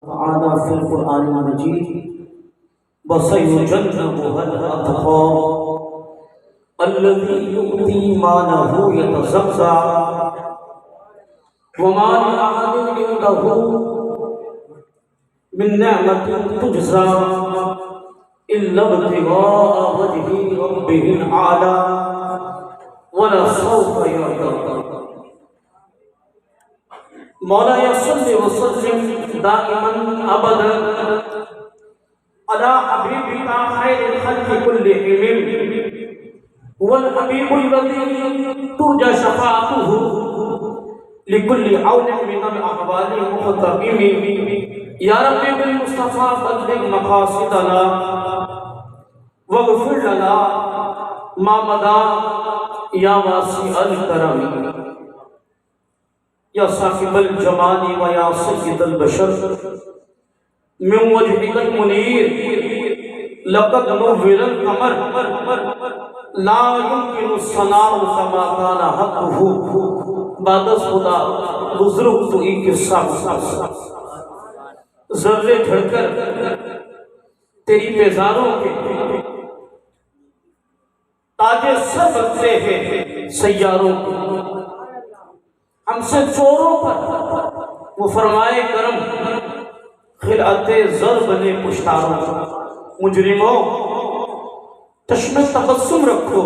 تعالى في القرآن المجيد وسيجنبها الأتقى الذي يؤتي ماله يتزكى وما لأحد عنده من نعمة تجزى إلا ابتغاء وجه ربه الأعلى ولسوف يرضى مولاي صل وسلم دائما ابدا على حبيبك خير الخلق كلهم هو الحبيب الذي ترجى شفاعته لكل عون من الاحوال مختقم يا رب بالمصطفى بلغ مقاصدنا واغفر لنا ما مضى يا واسع الكرم یا صاحب الجمال و یا سید البشر من وجهك المنیر لقد نور القمر لا يمكن الصناع كما كان حقه بعد خدا بزرگ تو ایک قصہ ذرے جھڑ کر تیری پیزاروں کے تاج سر رکھتے ہیں سیاروں کو ہم سے چوروں پر وہ فرمائے کرم خلعت زر بنے پشتاروں مجرموں چشم تبسم رکھو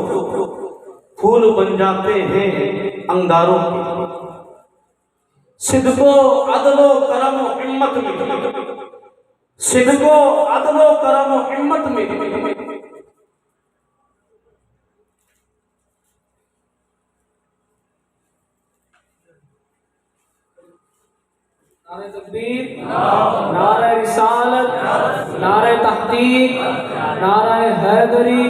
پھول بن جاتے ہیں انگاروں کے صدق و عدل و کرم و ہمت میں صدق و عدل و کرم و ہمت میں نعرہ تکبیر، نعرہ رسالت، نعرہ تحقیق، نعرہ حیدری،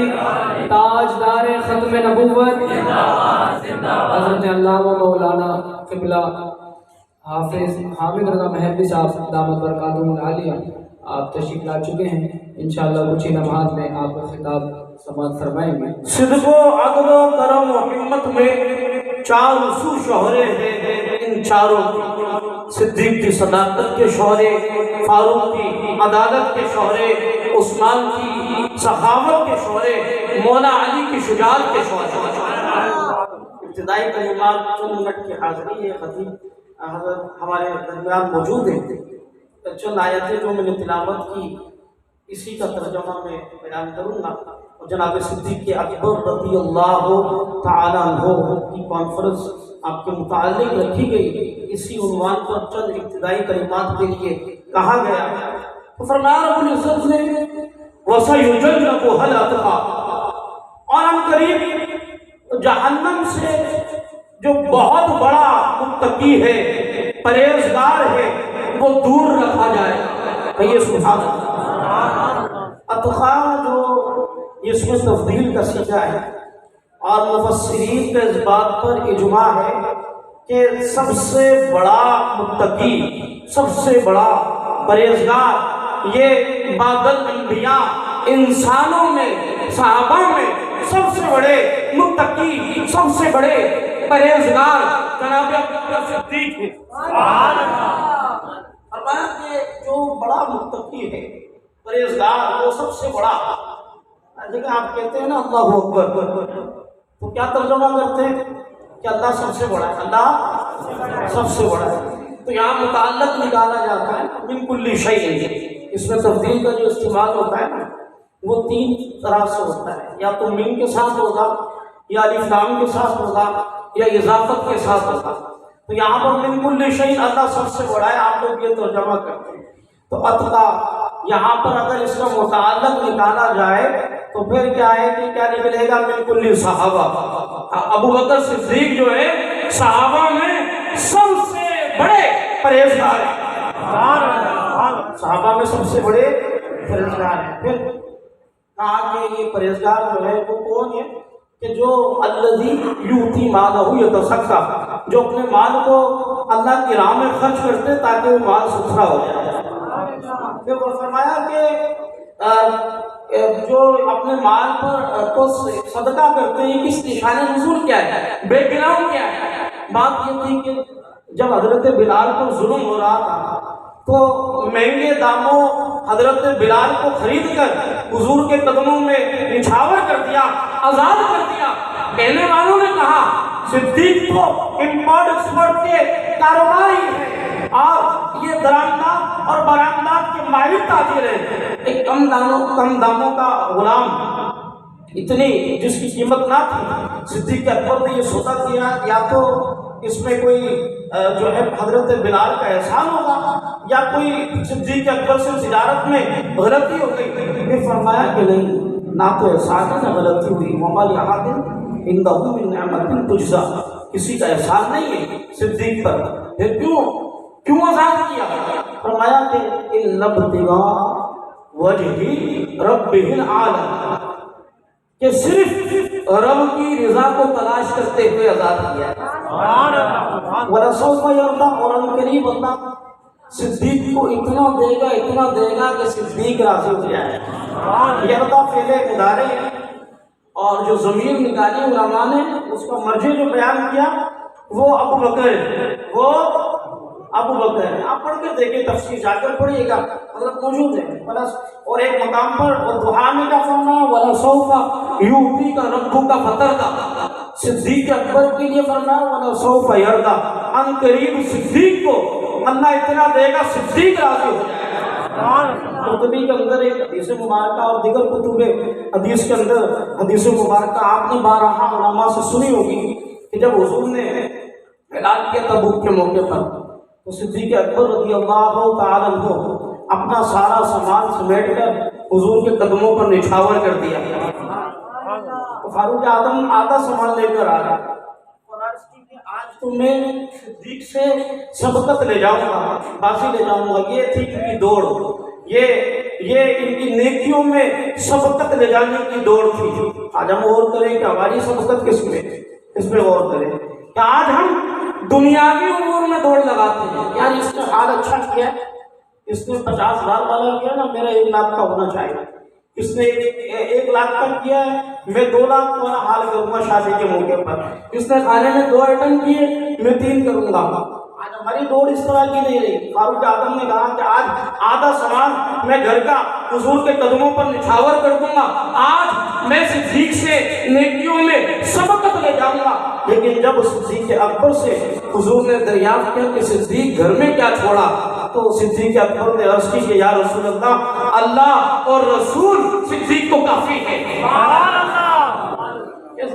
تاجدار ختم نبوت حضرت علامہ مولانا قبلہ حافظ حامد رضا مہدوی صاحب دامت برکاتہم العالیہ آپ تشریف لا چکے ہیں۔ انشاءاللہ کچھ ہی لمحات میں آپ کا خطاب سماعت فرمائیں گے۔ صدق و عدل و کرم و ہمت میں چار اصول شہرے ہیں ان چاروں کی، صدیق کی صداقت کے شہرے، فاروق کی عدالت کے شہرے، عثمان کی سخاوت کے شہرے، مولا علی کی شجاعت کے شہرے۔ ابتدائی کلمات چند منٹ کی حاضری ہے، خطیب حضرت ہمارے درمیان موجود ہیں۔ چند آیتیں جو میں نے تلاوت کی اسی کا ترجمہ میں بیان کروں گا، اور جناب صدیق اکبر رضی اللہ تعالیٰ عنہ کی کانفرنس آپ کے متعلق رکھی گئی، اسی عنوان پر چند ابتدائی کلمات کے لیے کہا گیا۔ تو فرمایا رب العزت نے وَسَيُجَنَّبُهَا الْأَتْقَى، اور ہم قریب جہنم سے جو بہت بڑا متقی ہے، پرہیزگار ہے، وہ دور رکھا جائے۔ کہیے سبحان اللہ۔ اتقا جو اس میں تفضیل کا صیغہ ہے، اور مفسرین کا اس بات پر اجماع ہے کہ سب سے بڑا متقی، سب سے بڑا پرہیزگار یہ بعد الانبیاء انسانوں میں، صحابہ میں سب سے بڑے متقی، سب سے بڑے پرہیزگار جناب ابوبکر صدیق ہیں۔ فرمایا کہ جو بڑا متقی ہے، پرہیزگار، وہ سب سے بڑا۔ جگہ آپ کہتے ہیں نا اللہ اکبر، تو کیا ترجمہ کرتے ہیں کہ اللہ سب سے بڑا ہے، اللہ سب سے بڑا ہے۔ تو یہاں متعلق نکالا جاتا ہے من کل شیء، اس میں تفضیل کا جو استعمال ہوتا ہے نا وہ تین طرح سے ہوتا ہے، یا تو من کے ساتھ ہوگا، یا الف لام کے ساتھ ہوگا، یا اضافت کے ساتھ ہوگا۔ تو یہاں پر من کل شیء اللہ سب سے بڑا ہے، آپ لوگ یہ ترجمہ کرتے ہیں۔ تو اتقا یہاں پر اگر اس کا متعلق نکالا جائے تو پھر کیا ہے کہ کیا نکلے گا من کل صحابہ۔ ابوبکر صدیق جو ہے صحابہ میں سب سے بڑے پرہیزگار ہیں، صحابہ میں سب سے بڑے پرہیزگار ہیں۔ پھر کہا کہ یہ پرہیزگار جو ہے وہ کون ہے کہ جو الذی یؤتی مالہ یتزکیٰ، جو اپنے مال کو اللہ کی راہ میں خرچ کرتے تاکہ وہ مال ستھرا ہو جائے۔ پھر وہ فرمایا کہ جو اپنے مال پر کو صدقہ کرتے ہیں، کس نشان نزول کیا ہے، بیک گراؤنڈ کیا ہے؟ بات یہ تھی کہ جب حضرت بلال پر ظلم ہو رہا تھا تو مہنگے داموں حضرت بلال کو خرید کر حضور کے قدموں میں نچھاور کر دیا، آزاد کر دیا۔ کہنے والوں نے کہا صدیق تو امپورٹ ایکسپورٹ کے کاروباری ہے اور یہ درآمدات اور برآمدات کے ماہر تاجر ہیں۔ ایک کم داموں کا غلام، اتنی جس کی قیمت نہ تھی، صدیق اکبر نے یہ سوچا کیا یا تو اس میں کوئی جو ہے حضرت بلال کا احسان ہوگا یا کوئی صدیق اکبر سے تجارت میں غلطی ہو گئی۔ پھر فرمایا کہ نہیں، نہ تو احسان ہے نہ غلطی ہوئی، وما لأحد عندہ من نعمت تجزیٰ، کسی کا احسان نہیں ہے صدیق پر۔ پھر کیوں آزاد کیا؟ فرمایا کہ اِنَّ ابْتِغَاءَ وَجْهِ رَبِّهِ الْأَعْلَىٰ، کہ صرف رب کی رضا کو تلاش کرتے ہوئے آزاد کیا۔ وَلَسَوْفَ يَرْضَىٰ، اور عنقریب اللہ صدیق کو اتنا دے گا کہ صدیق راضی ہو جائے۔ یرضا فعل مضارع ہے، اور جو ضمیر نکالی علماء نے اس کا مرجع جو بیان کیا وہ ابو بکر ہے، وہ ابو بکر ہے۔ آپ پڑھ کر دیکھیں، تفسیر جا کر پڑھیے گا، حضرت موجود ہے۔ اور ایک مقام پر والضحیٰ میں کیا فرمایا، وَلَسَوْفَ يُعْطِيكَ رَبُّكَ فَتَرْضَىٰ، صدیق اکبر کے لیے فرمایا وَلَسَوْفَ يَرْضَىٰ، ان قریب صدیق کو اللہ اتنا دے گا صدیق راضی ہو جائے گا۔ قرطبی کے اندر ایک حدیث مبارکہ اور دیگر کتب حدیث کے اندر حدیث مبارکہ آپ نے بارہا علماء سے سنی ہوگی کہ جب حضور نے اعلان کیا تبوک کے موقع پر، تو صدیق اکبر رضی اللہ تعالیٰ عنہ اپنا سارا سامان سمیٹ کر حضور کے قدموں پر نچھاور کر دیا۔ فاروق اعظم آدھا سامان لے کر آ رہا اور عرض کی کہ آج تو میں صدیق سے سبقت لے جاؤں گا، باسی لے جاؤں گا۔ یہ تھی ان کی دوڑ، یہ ان کی نیکیوں میں سبقت لے جانے کی دوڑ تھی۔ آج ہم غور کریں کہ ہماری سبقت کس میں غور کریں کہ آج ہم دنیاوی امور میں دوڑ لگاتے ہیں، یار اس نے حال اچھا کیا، اس نے 50,000 والا کیا نا، میرا 1 لاکھ کا ہونا چاہیے، اس نے 1 لاکھ کا کیا ہے، میں 2 لاکھ والا حال کروں گا شادی کے موقع پر، اس نے کھانے میں 2 آئٹم کیے، میں 3 کروں گا۔ آج ہماری دوڑ اس طرح کی نہیں رہی۔ فاروق اعظم نے کہا کہ آج آدھا سامان میں گھر کا حضور کے قدموں پر نچھاور کر دوں گا، آج میں صدیق سے نیکیوں میں سبقت لے جاؤں گا۔ لیکن جب صدیق اکبر سے حضور نے دریافت کیا کہ صدیق گھر میں کیا چھوڑا، تو صدیق اکبر نے عرض کی کہ یا رسول اللہ، اللہ اور رسول صدیق کو کافی ہے۔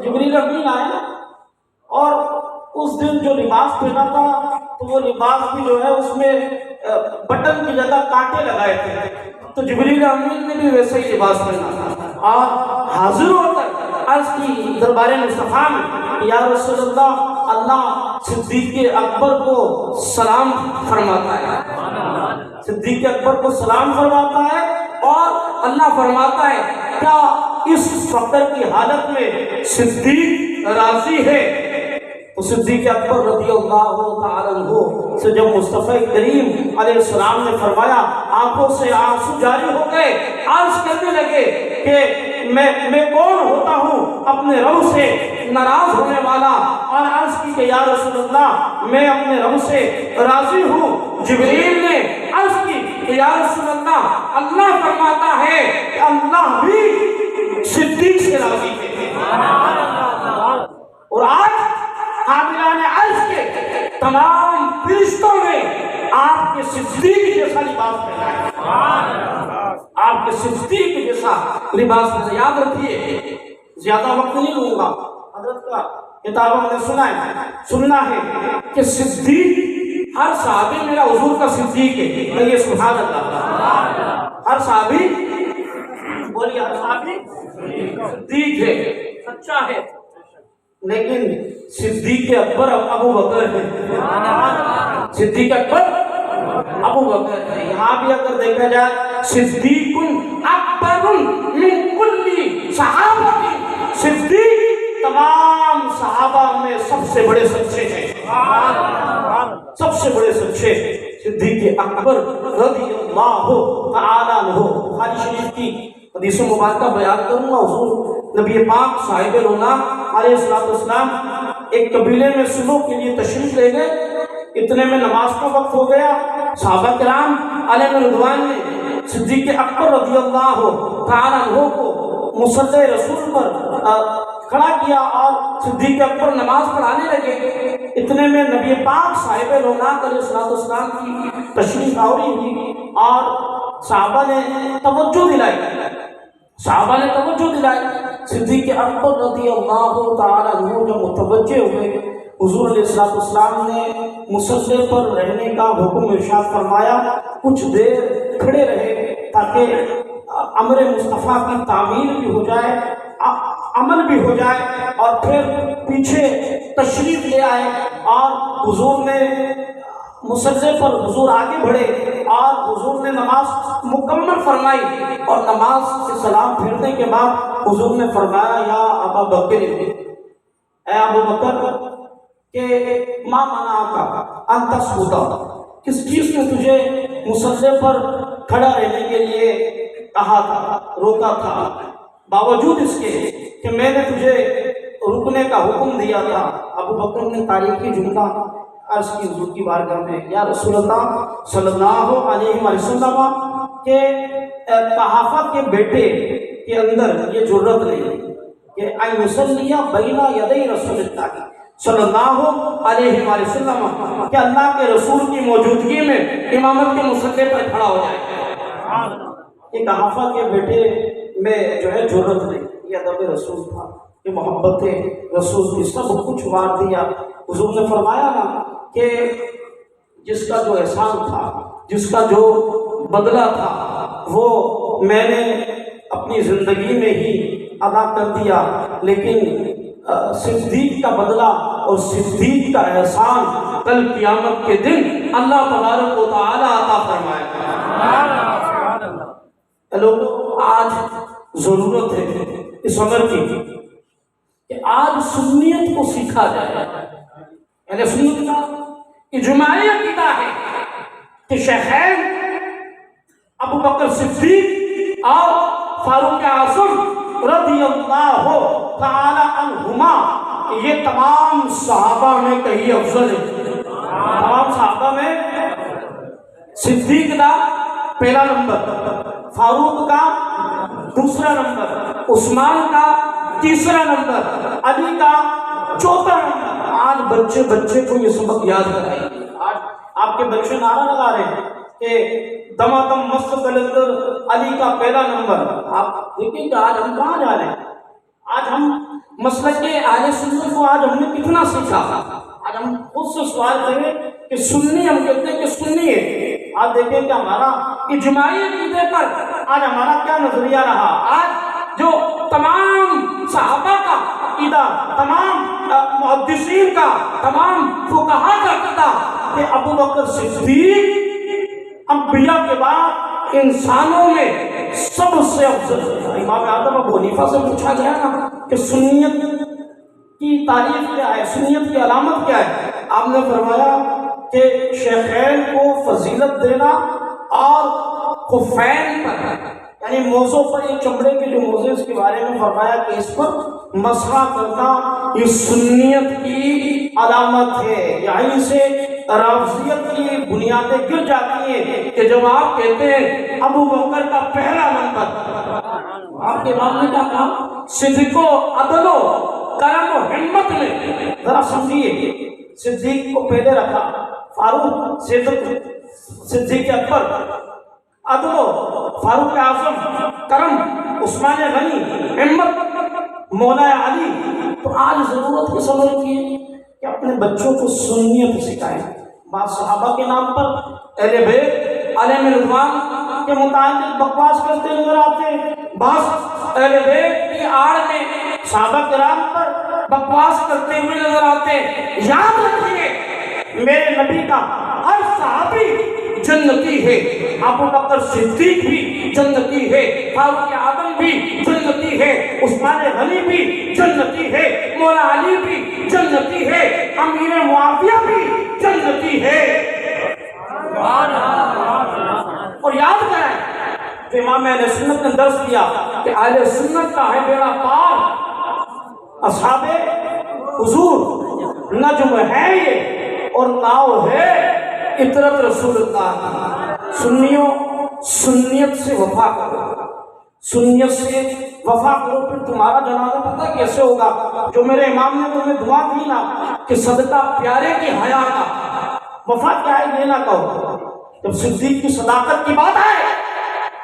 جبریل امین آئے اور اس دن جو لباس پہنا تھا تو وہ لباس بھی جو ہے اس میں بٹن کی جگہ کانٹے لگائے تھے، تو جبریل امین نے بھی ویسے ہی لباس پہنا تھا اور حاضر ہو کر عرض کی دربار مصطفیٰ میں، یا رسول اللہ، اللہ صدیق اکبر کو سلام فرماتا ہے، صدیق اکبر کو سلام فرماتا ہے، اور اللہ فرماتا ہے کیا اس فقر کی حالت میں صدیق راضی ہے؟ تو صدیق اکبر رضی اللہ تعالیٰ عنہ سے جب مصطفیٰ کریم علیہ السلام نے فرمایا، آنکھوں سے آنسو جاری ہو گئے، عرض کرنے لگے کہ میں کون ہوتا ہوں اپنے رب سے ناراض ہونے والا، اور عرض کی کہ یا رسول اللہ، میں اپنے رب سے راضی ہوں۔ جبریل نے عرض کی کہ یا رسول اللہ، اللہ فرماتا ہے کہ اللہ بھی صدیق سے راضی ہے۔ اور آج حاملان عرش کے تمام فرشتوں نے آپ کے صدیق جیسا لباس پہنا ہے، آپ کے صدیق جیسا لباس پہنا۔ یاد رکھیے، زیادہ وقت نہیں لوں گا، حضرت کا کتابوں میں سننا ہے کہ صدیق، ہر صحابی میرا حضور کا صدیق ہے، کہیے سبحان اللہ۔ ہر صحابی، بولیے، ہر صحابی صدیق ہے، سچا ہے، لیکن صدیق اکبر ابو بکر ہے، صدیق اکبر ابو بکر ہے۔ یہاں بھی اگر دیکھا جائے، صدیق اکبر من کل صحابہ، صدیق تمام صحابہ میں سب سے بڑے سچے ہیں، سب سے بڑے سچے صدیق اکبر رضی اللہ تعالیٰ عنہ۔ بخاری شریف کی حدیث مبارکہ بیان کروں گا۔ حضور نبی پاک صاحب رونا علیہ السلام ایک قبیلے میں صلح کے لیے تشریف لے گئے، اتنے میں نماز کا وقت ہو گیا، صحابہ کرام علیہ رضوان نے صدیق اکبر رضی اللہ تعالیٰ عنہ کو مصلی رسول پر کھڑا کیا اور صدیق اکبر نماز پڑھانے لگے۔ اتنے میں نبی پاک صاحب رونق علیہ السلام کی تشریف آوری ہوئی اور صحابہ نے توجہ دلائی۔ صدیق اکبر رضی اللہ تعالیٰ عنہ جب متوجہ ہوئے، حضور علیہ السلام نے مصلی پر رہنے کا حکم ارشاد فرمایا، کچھ دیر کھڑے رہے تاکہ امر مصطفیٰ کی تعمیل بھی ہو جائے، عمل بھی ہو جائے، اور پھر پیچھے تشریف لے آئے۔ اور حضور نے مصلی پر حضور آگے بڑھے اور حضور نے نماز مکمل فرمائی، اور نماز سے سلام پھیرنے کے بعد حضور نے فرمایا، یا ابا بکر، اے ابو بکر، کہ ما منعک ان تسجد، کس چیز نے تجھے مصلی پر کھڑا رہنے کے لیے کہا تھا، روکا تھا، باوجود اس کے کہ میں نے تجھے رکنے کا حکم دیا تھا؟ ابو بکر نے تاریخی جملہ عرض کی حضور کی بارگاہ میں، یا رسول اللہ صلی اللہ علیہ وسلم، کہ قحافہ کے بیٹے کے اندر یہ جرت نہیں کہ ان یصلی بین یدی رسول اللہ صلی اللہ علیہ وسلم، کہ اللہ کے رسول کی موجودگی میں امامت کے مصلی پر کھڑا ہو جائے۔ یہ قحافہ کے بیٹے میں جو ہے جرت نہیں، یہ ادب رسول تھا، یہ محبت رسول کی سب کچھ وار دیا۔ حضور نے فرمایا نا کہ جس کا جو احسان تھا، جس کا جو بدلہ تھا، وہ میں نے اپنی زندگی میں ہی ادا کر دیا، لیکن صدیق کا بدلہ اور صدیق کا احسان کل قیامت کے دن اللہ تبارک و تعالی عطا فرمائے گا۔ لوگوں، آج ضرورت ہے اس عمر کی کہ آج سنیت کو سیکھا جائے۔ یعنی سنت کا اجماعی عقیدہ ہے کہ شیخین ابو بکر صدیق اور فاروق اعظم رضی اللہ تعالی عنہما، یہ تمام صحابہ میں کہیں افضل ہے۔ تمام صحابہ میں صدیق کا پہلا نمبر، فاروق کا دوسرا نمبر، عثمان کا تیسرا نمبر، علی کا چوتھا نمبر۔ آج بچے کو یہ سبق یاد کرائیے۔ آج آپ کے بچے نعرہ لگا رہے ہیں کہ دمادم مست کلندر علی کا پہلا نمبر۔ آپ دیکھیں کہ آج ہم کہاں جا رہے ہیں؟ آج ہم مسلک اہل سنت کو آج ہم نے کتنا سیکھا؟ آج ہم خود سے سوال کریں کہ سنی، ہم کہتے ہیں کہ سنی ہے۔ آج دیکھیں کہ ہمارا اجماعی عقیدے پر آج ہمارا کیا نظریہ رہا۔ آج جو تمام صحابہ کا عقیدہ، تمام محدثین کا، تمام فقہاء کا عقیدہ کہ ابو بکر صدیق انبیاء کے بعد انسانوں میں سب سے افضل ہے۔ امام اعظم ابو حنیفہ سے پوچھا گیا نا کہ سنیت کی تعریف کیا ہے، سنیت کی علامت کیا ہے؟ آپ نے فرمایا کہ شیخین کو فضیلت دینا اور خفین پر، یعنی موزوں پر، ایک چمڑے کے جو موزے اس کے بارے میں فرمایا کہ اس پر مسح کرنا یہ سنیت کی علامت ہے۔ یہیں سے رافضیت کی بنیادیں گر جاتی ہیں کہ جب آپ کہتے ہیں ابو بکر کا پہلا نمبر، آپ کے امام نے کیا کہا؟ صدق و عدل و کرم و ہمت میں، ذرا سمجھیے، صدیق کو پہلے رکھا، فاروق صدیق اکبر، عدل و فاروق اعظم، کرم عثمان غنی، ہمت مولا علی۔ تو آج ضرورت کی سمجھ کی ہے کہ اپنے بچوں کو سنیت سکھائیں۔ بعض صحابہ کے نام پر اہل بیت علیہ رضوان کے متعلق بکواس کرتے نظر آتے ہیں، بعض اہل بیت کی آڑ میں صحابہ کرام پر بکواس کرتے ہوئے نظر آتے ہیں۔ یاد رکھیے، میرے نبی کا ہر صحابی جنتی ہے، ابو بکر صدیق بھی جنتی ہے، فاروق اعظم بھی جنتی ہے، عثمان غنی بھی جنتی ہے، مولا علی بھی جنتی ہے، امیر معاویہ بھی جنتی ہے۔ اور یاد کریں کہ امام اہل سنت نے درس دیا کہ اہل سنت کا ہے بیڑا پار، اصحاب حضور نجم ہے یہ اور ناؤ ہے اطرت رسول اللہ. سنیوں سنیت سے وفا کرو، سنیت سے وفا کرو، پھر تمہارا جنازہ پتہ کیسے ہوگا؟ جو میرے امام نے تمہیں دعا دی نا کہ صدقہ پیارے کی حیا کا، وفا کیا ہے یہ نہ کہو. جب صدیق کی صداقت کی بات آئے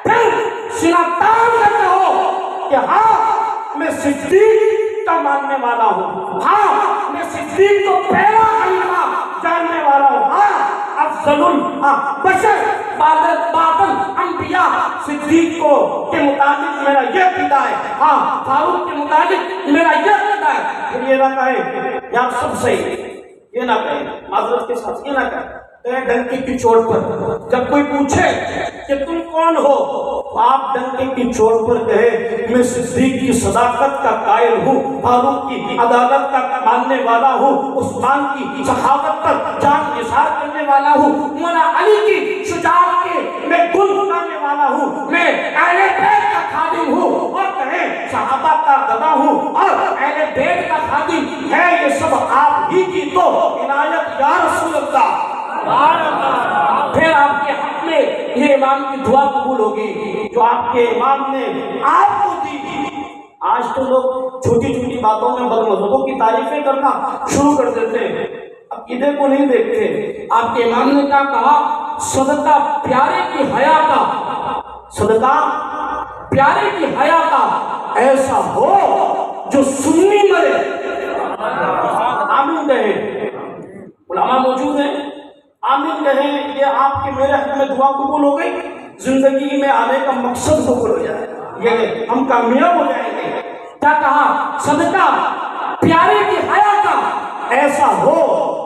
پھر سینہ تان کر کہو کہ ہاں میں صدیق کا ماننے والا ہوں، ہاں میں صدیق کو پہلا کلمہ جاننے والا ہوں، ہاں افضل البشر بعد الانبیاء صدیق کو کے متعلق میرا یہ عقیدہ ہے، ہاں فاروق کے متعلق میرا یہ عقیدہ ہے. پھر یہ نہ کہے یا سب صحیح، یہ نہ کہے معذرت کے ساتھ، یہ نہ کہے ڈنکے کی چوٹ پر. جب کوئی پوچھے کہ تم کون ہو تو آپ ڈنکے کی چوٹ پر کہے میں صدیق کی صداقت کا قائل ہوں، فاروق کی عدالت کا ماننے والا ہوں، عثمان کی صحابت پر جان نثار کرنے والا ہوں، مولا علی کی شجاعت کے میں گل اگانے والا ہوں، میں اہل بیت کا خادم ہوں، اور کہے صحابہ کا گواہ ہوں اور اہل بیت کا خادم ہے یہ سب آپ ہی کی تو عنایت یا رسول اللہ. پھر آپ کے حق میں یہ امام کی دعا قبول ہوگی جو آپ کے امام نے آپ کو دی. آج تو لوگ چھوٹی چھوٹی باتوں میں بد مذہبوں کی تعریفیں کرنا شروع کر دیتے ہیں، عقیدے کو نہیں دیکھتے. آپ کے امام نے کیا کہا؟ صدقہ پیارے کی حیا کا، صدقہ پیارے کی حیا کا ایسا ہو جو سنی مرے. آمین کہیں، علماء موجود ہیں، آمین کہیں. یہ آپ کے میرے حق میں دعا قبول ہو گئی، زندگی میں آنے کا مقصد قبول ہو جائے، یہ ہم کامیاب ہو جائیں گے. کیا کہا؟ صدقہ پیارے کی حیا کا ایسا ہو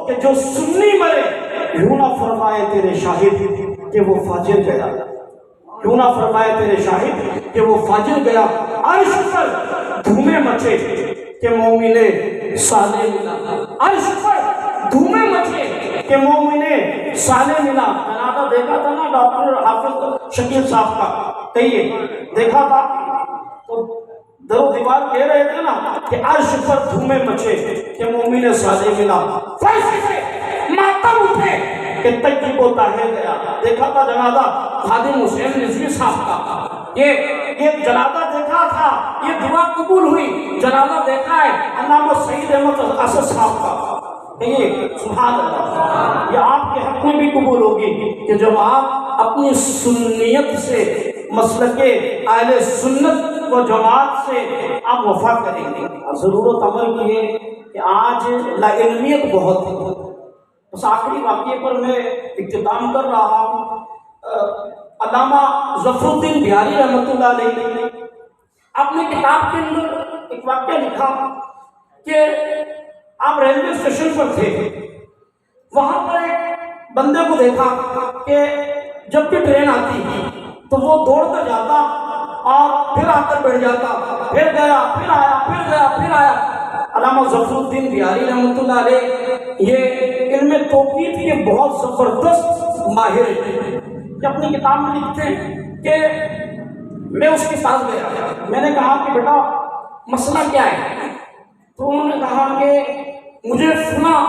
کہ جو سنی مرے. یوں نہ فرمائے تیرے شاہد کہ وہ فاجر گیا، یوں نہ فرمائے تیرے شاہد کہ وہ فاجر گیا. عرش پر دھومے مچے کہ مومن صالح ملا، عرش پر دھومے مچے کہ مومن صالح ملا. جنازہ دیکھا تھا نا ڈاکٹر حافظ شکیل صاحب کا، کہیے دیکھا تھا تو در و دیوار کہہ رہے تھے نا کہ عرش پر دھومے مچے کہ مومن صالح ملا. فیصلے سے ماتم اٹھے کہ طیب و طاہر گیا. دیکھا تھا جنازہ خادم حسین رضوی صاحب کا، یہ جنازہ دیکھا تھا، یہ دعا قبول ہوئی. جنازہ دیکھا ہے علامہ سعید احمد اسد صاحب کا، کہیے سبحان اللہ. یہ آپ کے حق میں بھی قبول ہوگی کہ جب آپ اپنی سنیت سے، مسلک اہل سنت و جماعت سے آپ وفا کریں گے. ضرورت عمل کی ہے کہ آج لا علمیت بہت ہے. اس آخری واقعے پر میں اختتام کر رہا ہوں. علامہ ظفر الدین بہاری رحمۃ اللہ علیہ نے اپنے کتاب کے اندر ایک واقعہ لکھا کہ آپ ریلوے اسٹیشن پر تھے، وہاں پر ایک بندے کو دیکھا کہ جب بھی ٹرین آتی تو وہ دوڑ کر جاتا اور پھر آ کر بیٹھ جاتا، پھر گیا پھر آیا پھر گیا پھر آیا. علامہ ظفر الدین بہاری رحمۃ اللہ علیہ یہ علم توقیف کے بہت زبردست ماہر ہیں. کہ اپنی کتاب میں لکھتے ہیں کہ میں اس کے ساتھ گیا، میں نے کہا کہ بیٹا مسئلہ کیا ہے؟ تو انہوں نے کہا کہ مجھے فلاں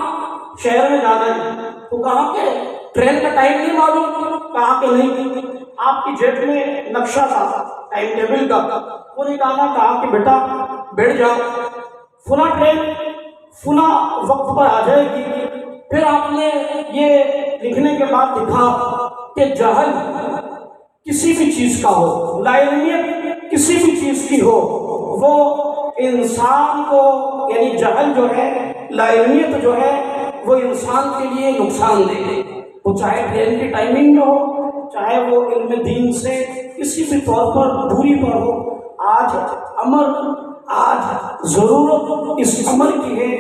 شہر میں جانا ہے. تو کہا کہ ٹرین کا ٹائم نہیں معلوم؟ کہا کہ نہیں. آپ کی جیب میں نقشہ تھا ٹائم ٹیبل کا. وہ نے کہا کہ بیٹا بیٹھ جاؤ، فلاں ٹرین فلاں وقت پر آ جائے گی. پھر آپ نے یہ لکھنے کے بعد لکھا کہ جہل کسی بھی چیز کا ہو، لا علمیت کسی بھی چیز کی ہو، وہ انسان کو، یعنی جہل جو ہے، لا علمیت جو ہے، وہ انسان کے لیے نقصان دہ ہے. وہ چاہے ٹرین کی ٹائمنگ میں ہو، چاہے وہ علم دین سے کسی بھی طور پر دوری پر ہو. آج ضرورت اس عمل کی ہے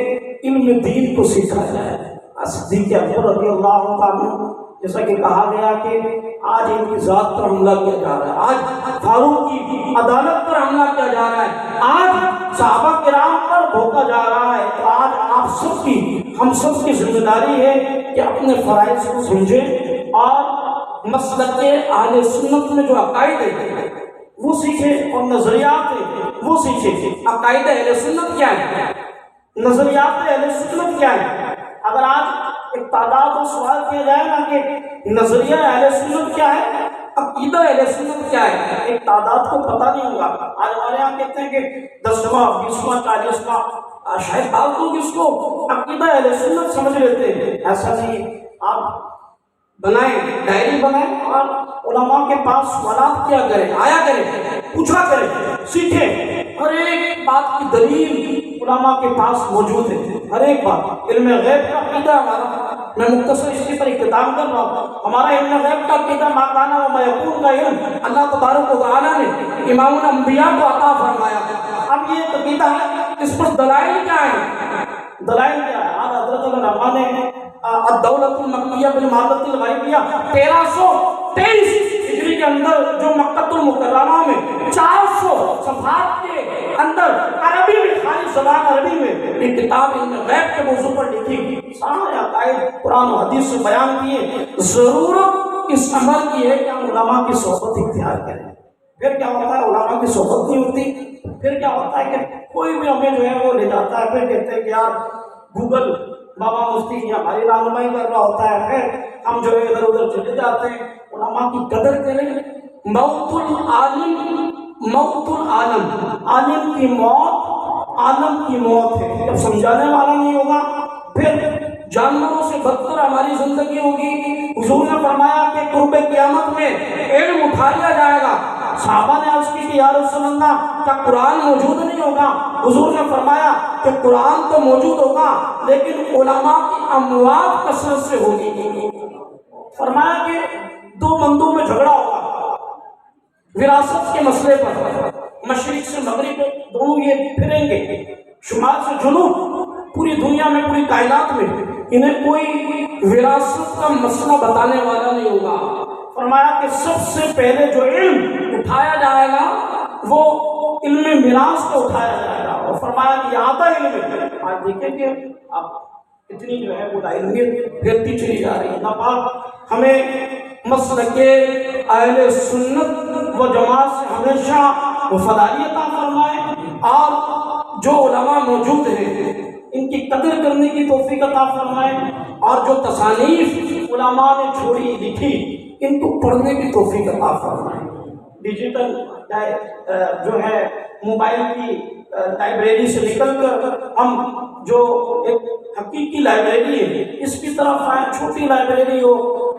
علم دین کو سیکھا جائے. صدیق اکبر رضی اللہ عنہ جیسا کہ کہا گیا کہ آج ان کی ذات پر حملہ کیا جا رہا ہے، آج فاروق کی عدالت پر حملہ کیا جا رہا ہے، آج صحابہ کرام پر دھوکا جا رہا ہے. تو آج آپ سب کی، ہم سب کی ذمہ داری ہے کہ اپنے فرائض کو سمجھیں اور مسلک اہل سنت میں جو عقائد ہے وہ سیکھیں اور نظریات ہیں وہ سیکھیں. عقائد اہل سنت کیا ہے؟ نظریات اہل سنت کیا ہے؟ اگر آج ایک تعداد کو سوال کیا جائے نا کہ نظریہ اہل سنت کیا ہے، عقیدہ اہل سنت کیا ہے، ایک تعداد کو پتہ نہیں ہوگا۔ آج ہمارے یہاں کہتے ہیں کہ 10واں 20واں 40واں، شاید بعض لوگ اس کو عقیدہ اہل سنت سمجھ لیتے ہیں، ایسا نہیں۔ آپ بنائیں، ڈائری بنائیں اور علماء کے پاس سوالات کیا کریں، آیا کریں، پوچھا کریں، سیکھیں۔ ہر ایک بات کی دلیل علماء کے پاس موجود ہے، ہر ایک بات۔ علم غیب کا عقیدہ ہمارا، میں مختصر اسی پر اختتام کر رہا ہوں، ہمارا علم غیب کا عقیدہ ما کان و ما یکون کا علم اللہ تبارک و تعالیٰ نے امام الانبیاء کو عطا فرمایا۔ اب یہ عقیدہ ہے، اس پر دلائل کیا ہے؟ دلائل کیا ہے؟ آج حضرت العلماء نے الدولۃ المکیہ بالمعادلۃ الغیبیہ 1323 ہجری کے اندر جو مکہ المکرمہ میں 400 صفحات کے اندر عربی میں، خالی زبان عربی میں ایک کتاب علم غیب کے موضوع پر لکھی، سارے عقائد قرآن و حدیث سے بیان کیے۔ ضرورت اس عمل کی ہے کہ ہم علماء کی صحبت اختیار کریں۔ پھر کیا ہوتا ہے؟ علماء کی صحبت نہیں ہوتی، پھر کیا ہوتا ہے کہ کوئی بھی ہمیں جو ہے وہ لے جاتا ہے، پھر کہتے ہیں کہ یار گوگل بابا مفتی کی ہماری رہنمائی کر رہا ہوتا ہے، پھر ہم جو ہے ادھر ادھر چلے جاتے ہیں۔ علماء کی قدر کریں۔ موت العالم، موت العالم، عالم کی موت عالم کی موت ہے، جب سمجھانے والا نہیں ہوگا پھر جانوروں سے بدتر ہماری زندگی ہوگی۔ حضور نے فرمایا کہ قرب قیامت میں علم اٹھا لیا جائے گا۔ صحابہ نے عرض کی کہ یا رسول اللہ کیا قرآن موجود نہیں ہوگا؟ حضور نے فرمایا کہ قرآن تو موجود ہوگا لیکن علماء کی اموات کثرت سے ہوگی۔ فرمایا کہ دو بندوں میں جھگڑا ہوگا وراثت کے مسئلے پر، مشرق سے مغرب دونوں یہ پھریں گے، شمال سے جنوب، پوری دنیا میں، پوری کائنات میں انہیں کوئی وراثت کا مسئلہ بتانے والا نہیں ہوگا۔ فرمایا کہ سب سے پہلے جو علم اٹھایا جائے گا وہ علم میراث کو اٹھایا جائے گا، اور فرمایا کہ یہ آدھا علم ہے۔ آج دیکھیں کہ اب اتنی جو ہے وہ علمیت پھیلتی چلی جا رہی ہے۔ اللہ پاک ہمیں مسلک اہل سنت و جماعت سے ہمیشہ وفاداری عطا فرمائے، اور جو علماء موجود ہیں ان کی قدر کرنے کی توفیق عطا فرمائے، اور جو تصانیف علماء نے چھوڑی لکھی ان کو پڑھنے کی توفیق عطا فرمائے۔ ڈیجیٹل جو ہے موبائل کی لائبریری سے نکل کر ہم جو ایک حقیقی لائبریری ہے اس کی طرف آئیں، چھوٹی لائبریری ہو،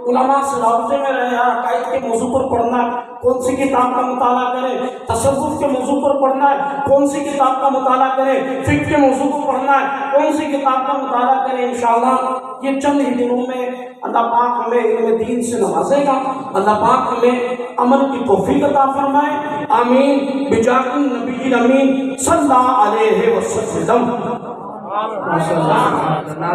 علماء سے رابطے میں رہیں، عقائد کے موضوع پر پڑھنا ہے کون سی کتاب کا مطالعہ کریں، تصوف کے موضوع پر پڑھنا ہے کون سی کتاب کا مطالعہ کریں، فقہ کے موضوع پر پڑھنا ہے کون سی کتاب کا مطالعہ کریں۔ انشاءاللہ یہ چند ہی دنوں میں اللہ پاک ہمیں علم دین سے نوازے گا۔ اللہ پاک ہمیں عمل کی توفیق عطا فرمائے، آمین بجاہ النبی الامین صلی اللہ علیہ وسلم۔